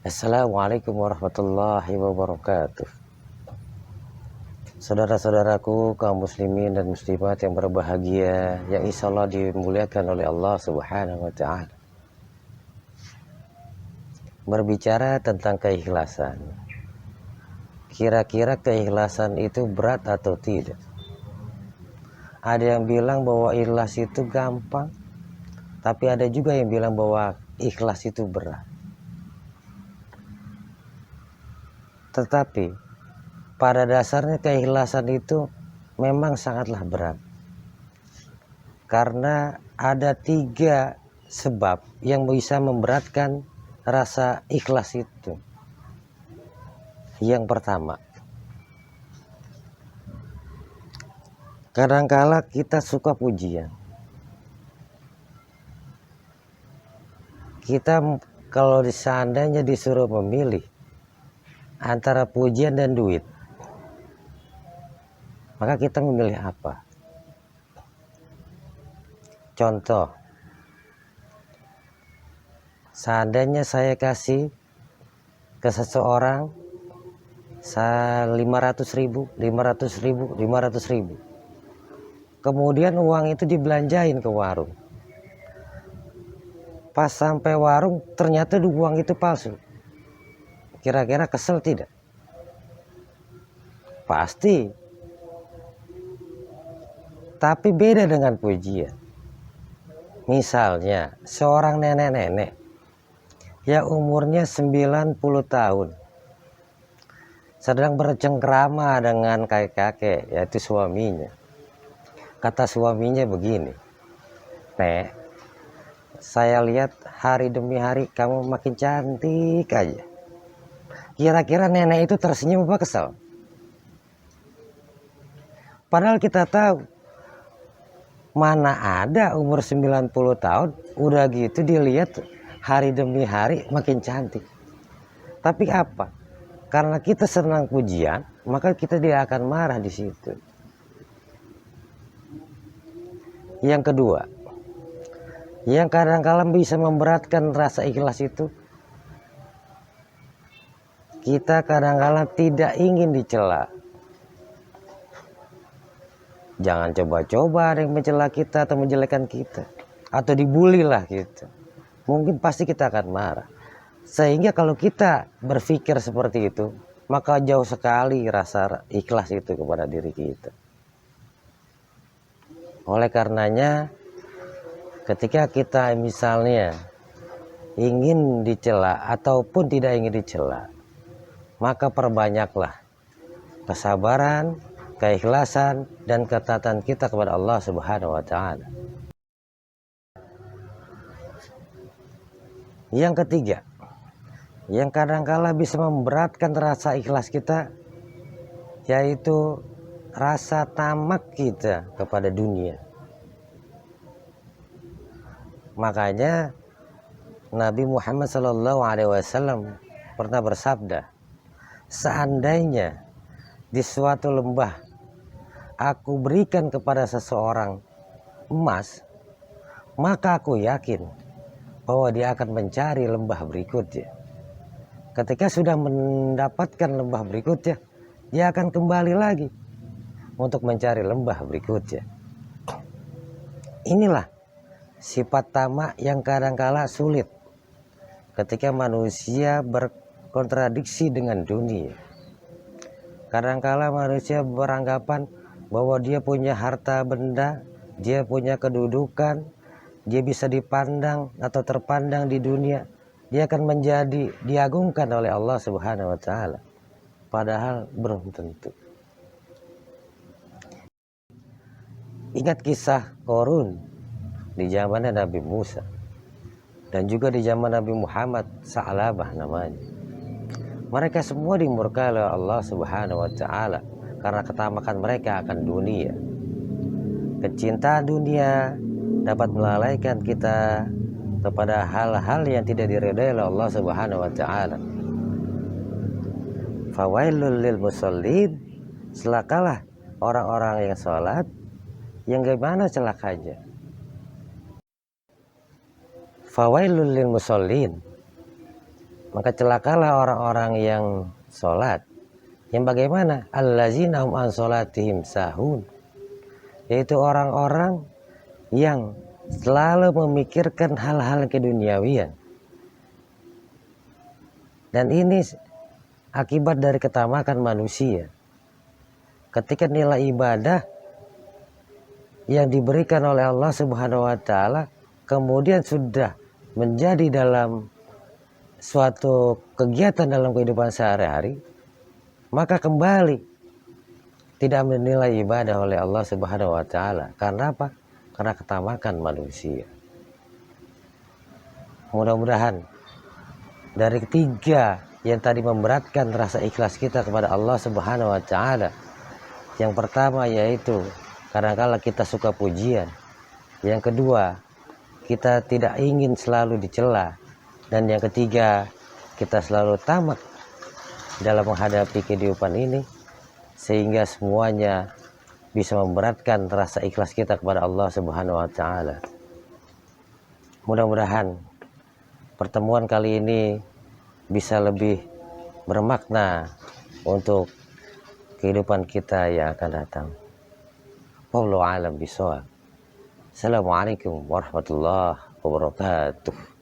Assalamualaikum warahmatullahi wabarakatuh. Saudara-saudaraku kaum muslimin dan muslimat yang berbahagia, yang insya Allah dimuliakan oleh Allah subhanahu wa ta'ala. Berbicara tentang keikhlasan, kira-kira keikhlasan itu berat atau tidak? Ada yang bilang bahwa ikhlas itu gampang, tapi ada juga yang bilang bahwa ikhlas itu berat. Tetapi pada dasarnya keikhlasan itu memang sangatlah berat. Karena ada 3 sebab yang bisa memberatkan rasa ikhlas itu. Yang pertama, kadangkala kita suka pujian. Kita kalau seandainya disuruh memilih antara pujian dan duit, maka kita memilih apa? Contoh, seandainya saya kasih ke seseorang 500.000, kemudian uang itu dibelanjain ke warung. Pas sampai warung ternyata uang itu palsu. Kira-kira kesel tidak? Pasti. Tapi beda dengan pujian. Misalnya seorang nenek-nenek yang umurnya 90 tahun sedang bercengkrama dengan kakek-kakek, yaitu suaminya. Kata suaminya begini, "Nek, saya lihat hari demi hari kamu makin cantik aja." Kira-kira nenek itu tersenyum apa kesal? Padahal kita tahu, mana ada umur 90 tahun udah gitu dilihat hari demi hari makin cantik. Tapi apa? Karena kita senang pujian, maka kita tidak akan marah di situ. Yang kedua, yang kadang-kadang bisa memberatkan rasa ikhlas itu, kita kadang-kadang tidak ingin dicela. Jangan coba-coba ada yang mencela kita atau menjelekan kita, atau dibully lah gitu. Mungkin pasti kita akan marah. Sehingga kalau kita berpikir seperti itu, maka jauh sekali rasa ikhlas itu kepada diri kita. Oleh karenanya, ketika kita misalnya ingin dicela ataupun tidak ingin dicela, maka perbanyaklah kesabaran, keikhlasan, dan ketaatan kita kepada Allah Subhanahu wa ta'ala. Yang ketiga, yang kadang-kala bisa memberatkan rasa ikhlas kita, yaitu rasa tamak kita kepada dunia. Makanya Nabi Muhammad SAW pernah bersabda, "Seandainya di suatu lembah aku berikan kepada seseorang emas, maka aku yakin bahwa dia akan mencari lembah berikutnya. Ketika sudah mendapatkan lembah berikutnya, dia akan kembali lagi untuk mencari lembah berikutnya." Inilah sifat tamak yang kadangkala sulit ketika manusia berkontradiksi dengan dunia. Kadangkala manusia beranggapan bahwa dia punya harta benda, dia punya kedudukan, dia bisa dipandang atau terpandang di dunia, dia akan menjadi diagungkan oleh Allah Subhanahu wa ta'ala. Padahal belum tentu. Ingat kisah Qarun di zaman Nabi Musa dan juga di zaman Nabi Muhammad Sa'labah namanya. Mereka semua dimurkai oleh Allah Subhanahu wa ta'ala karena ketamakan mereka akan dunia. Kecintaan dunia dapat melalaikan kita kepada hal-hal yang tidak diridai oleh Allah Subhanahu wa ta'ala. Fawailul lil musallin, celakalah orang-orang yang sholat, yang gimana celakanya? Fawailul lil musallin, Maka celakalah orang-orang yang sholat. Yang bagaimana? Allazina hum an sholatihim sahun. Yaitu orang-orang yang selalu memikirkan hal-hal keduniawian. Dan ini akibat dari ketamakan manusia. Ketika nilai ibadah yang diberikan oleh Allah Subhanahu wa taala kemudian sudah menjadi dalam suatu kegiatan dalam kehidupan sehari-hari, maka kembali tidak menilai ibadah oleh Allah Subhanahu wa taala. Karena apa? Karena ketamakan manusia. Mudah-mudahan dari ketiga yang tadi memberatkan rasa ikhlas kita kepada Allah Subhanahu wa taala. Yang pertama yaitu kadangkala kita suka pujian. Yang kedua, kita tidak ingin selalu dicela. Dan yang ketiga, kita selalu tamak dalam menghadapi kehidupan ini, sehingga semuanya bisa memberatkan rasa ikhlas kita kepada Allah Subhanahu wa taala. Mudah-mudahan pertemuan kali ini bisa lebih bermakna untuk kehidupan kita yang akan datang. Wallahu a'lam bishawab. Assalamualaikum warahmatullahi wabarakatuh.